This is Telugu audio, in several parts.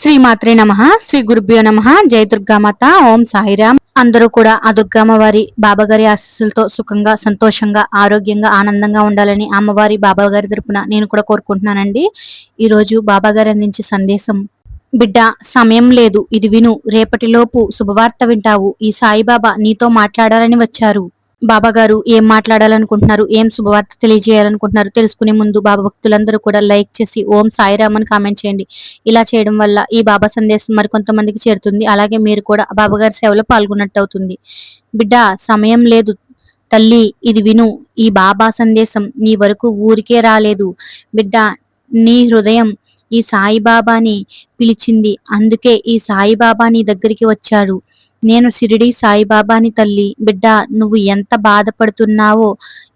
శ్రీమాత్రే నమః. శ్రీ గురుభ్యో నమః. జై దుర్గామాత. ఓం సాయిరామ్. అందరూ కూడా ఆ దుర్గామ్మవారి బాబాగారి ఆశీస్సులతో సుఖంగా, సంతోషంగా, ఆరోగ్యంగా, ఆనందంగా ఉండాలని అమ్మవారి బాబాగారి తరపున నేను కూడా కోరుకుంటున్నానండి. ఈ రోజు బాబాగారు అందించే సందేశం: బిడ్డ, సమయం లేదు, ఇది విను. రేపటిలోపు శుభవార్త వింటావు. ఈ సాయిబాబా నీతో మాట్లాడాలని వచ్చారు. బాబా గారు ఏం మాట్లాడాలనుకుంటున్నారు, ఏం శుభవార్త తెలియజేయాలనుకుంటున్నారు తెలుసుకునే ముందు బాబా భక్తులందరూ కూడా లైక్ చేసి ఓం సాయిరామ్ అని కామెంట్ చేయండి. ఇలా చేయడం వల్ల ఈ బాబా సందేశం మరికొంతమందికి చేరుతుంది. అలాగే మీరు కూడా బాబా గారి సేవలో పాల్గొన్నట్టు అవుతుంది. బిడ్డ, సమయం లేదు తల్లి, ఇది విను. ఈ బాబా సందేశం నీ వరకు ఊరికే రాలేదు బిడ్డ. నీ హృదయం ఈ సాయిబాబాని పిలిచింది. అందుకే ఈ సాయిబాబా నీ దగ్గరికి వచ్చాడు. నేను షిరిడి సాయిబాబాని తల్లి. బిడ్డ, నువ్వు ఎంత బాధపడుతున్నావో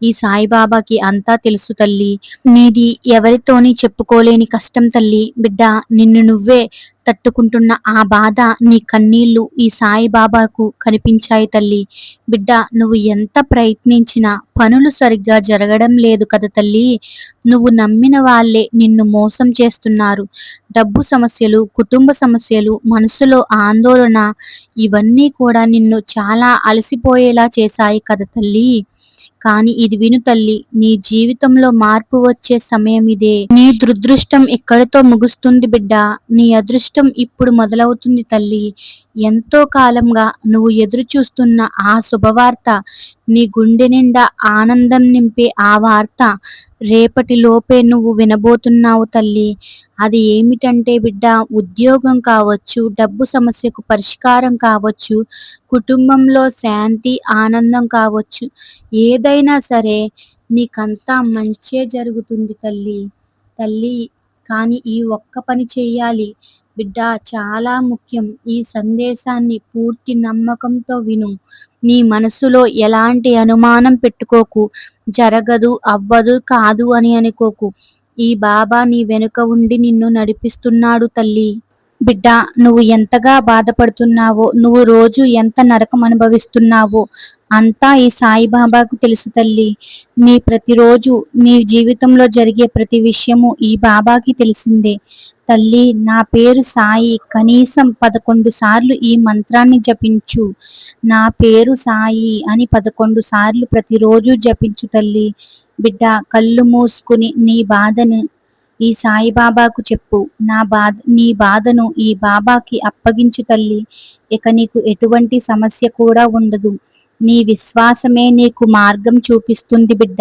ఈ సాయిబాబాకి అంతా తెలుసు తల్లి. నీది ఎవరితోని చెప్పుకోలేని కష్టం తల్లి. బిడ్డ, నిన్ను నువ్వే తట్టుకుంటున్న ఆ బాధ, నీ కన్నీళ్లు ఈ సాయిబాబాకు కనిపించాయి తల్లి. బిడ్డ, నువ్వు ఎంత ప్రయత్నించినా పనులు సరిగ్గా జరగడం లేదు కదా తల్లి. నువ్వు నమ్మిన వాళ్ళే నిన్ను మోసం చేస్తున్నారు. డబ్బు సమస్యలు, కుటుంబ సమస్యలు, మనసులో ఆందోళన, ఇవన్నీ కూడా నిన్ను చాలా అలసిపోయేలా చేశాయి కదా తల్లి. కానీ ఇది విను తల్లి, నీ జీవితంలో మార్పు వచ్చే సమయం ఇదే. నీ దురదృష్టం ఇక్కడితో ముగుస్తుంది బిడ్డ. నీ అదృష్టం ఇప్పుడు మొదలవుతుంది తల్లి. ఎంతో కాలంగా నువ్వు ఎదురు చూస్తున్న ఆ శుభవార్త, నీ గుండె నిండా ఆనందం నింపే ఆ వార్త రేపటి లోపే నువ్వు వినబోతున్నావు తల్లి. అది ఏమిటంటే బిడ్డ, ఉద్యోగం కావచ్చు, డబ్బు సమస్యకు పరిష్కారం కావచ్చు, కుటుంబంలో శాంతి, ఆనందం కావచ్చు, ఏదైనా సరే నీకంతా మంచే జరుగుతుంది తల్లి. తల్లి, కానీ ఈ ఒక్క పని చెయ్యాలి బిడ్డ, చాలా ముఖ్యం. ఈ సందేశాన్ని పూర్తి నమ్మకంతో విను. నీ మనసులో ఎలాంటి అనుమానం పెట్టుకోకు. జరగదు, అవ్వదు, కాదు అని అనుకోకు. ఈ బాబా నీ వెనుక ఉండి నిన్ను నడిపిస్తున్నాడు తల్లి. బిడ్డ, నువ్వు ఎంతగా బాధపడుతున్నావో, నువ్వు రోజు ఎంత నరకం అనుభవిస్తున్నావో అంతా ఈ సాయిబాబాకు తెలుసు తల్లి. నీ ప్రతిరోజు, నీ జీవితంలో జరిగే ప్రతి విషయము ఈ బాబాకి తెలిసిందే తల్లి. నా పేరు సాయి. కనీసం 11 సార్లు ఈ మంత్రాన్ని జపించు. నా పేరు సాయి అని 11 సార్లు ప్రతిరోజు జపించు తల్లి. బిడ్డ, కళ్ళు మూసుకుని నీ బాధను ఈ సాయిబాబాకు చెప్పు. నీ బాధను ఈ బాబాకి అప్పగించు తల్లి. ఇక నీకు ఎటువంటి సమస్య కూడా ఉండదు. నీ విశ్వాసమే నీకు మార్గం చూపిస్తుంది బిడ్డ.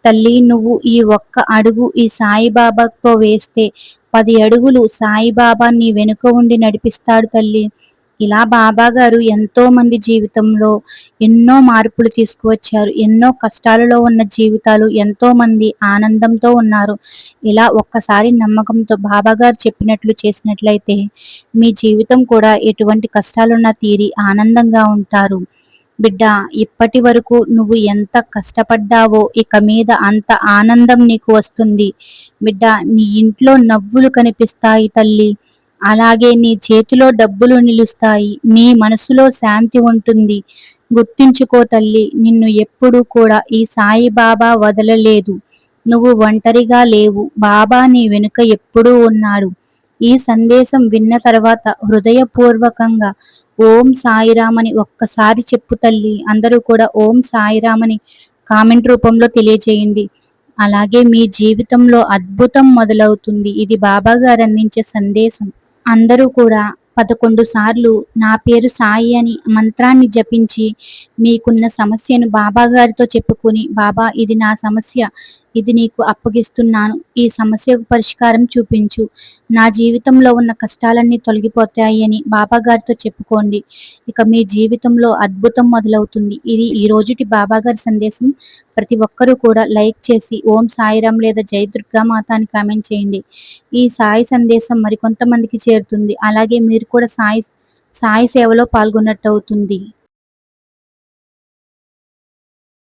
తల్లి, నువ్వు ఈ ఒక్క అడుగు ఈ సాయిబాబాతో వేస్తే 10 అడుగులు సాయిబాబా నీ వెనుక ఉండి నడిపిస్తాడు తల్లి. ఇలా బాబా గారు ఎంతో మంది జీవితంలో ఎన్నో మార్పులు తీసుకువచ్చారు. ఎన్నో కష్టాలలో ఉన్న జీవితాలు ఎంతో మంది ఆనందంతో ఉన్నారు. ఇలా ఒక్కసారి నమ్మకంతో బాబా గారు చెప్పినట్లు చేసినట్లయితే మీ జీవితం కూడా ఎటువంటి కష్టాలున్నా తీరి ఆనందంగా ఉంటారు. బిడ్డ, ఇప్పటి వరకు నువ్వు ఎంత కష్టపడ్డావో ఇక మీద అంత ఆనందం నీకు వస్తుంది. బిడ్డ, నీ ఇంట్లో నవ్వులు కనిపిస్తాయి తల్లి. అలాగే నీ చేతిలో డబ్బులు నిలుస్తాయి. నీ మనసులో శాంతి ఉంటుంది. గుర్తించుకో తల్లి, నిన్ను ఎప్పుడూ కూడా ఈ సాయిబాబా వదలలేదు. నువ్వు ఒంటరిగా లేవు. బాబా నీ వెనుక ఎప్పుడూ ఉన్నాడు. ఈ సందేశం విన్న తర్వాత హృదయపూర్వకంగా ఓం సాయిరామ్ అని ఒక్కసారి చెప్పు తల్లి. అందరూ కూడా ఓం సాయిరామ్ అని కామెంట్ రూపంలో తెలియజేయండి. అలాగే మీ జీవితంలో అద్భుతం మొదలవుతుంది. ఇది బాబా గారు అందించే సందేశం. అందరూ కూడా 11 సార్లు నా పేరు సాయి అని మంత్రాన్ని జపించి మీకున్న సమస్యను బాబా గారితో చెప్పుకొని, బాబా, ఇది నా సమస్య, ఇది నీకు అప్పగిస్తున్నాను. ఈ సమస్యకు పరిష్కారం చూపించు. నా జీవితంలో ఉన్న కష్టాలన్నీ తొలగిపోతాయి అని బాబా గారితో చెప్పుకోండి. ఇక మీ జీవితంలో అద్భుతం మొదలవుతుంది. ఇది ఈ రోజుటి బాబా గారి సందేశం. ప్రతి ఒక్కరూ కూడా లైక్ చేసి ఓం సాయిరామ్ లేదా జై దుర్గామాత అని కామెంట్ చేయండి. ఈ సాయి సందేశం మరికొంతమందికి చేరుతుంది. అలాగే మీరు కూడా సాయి సేవలో పాల్గొన్నట్టు అవుతుంది.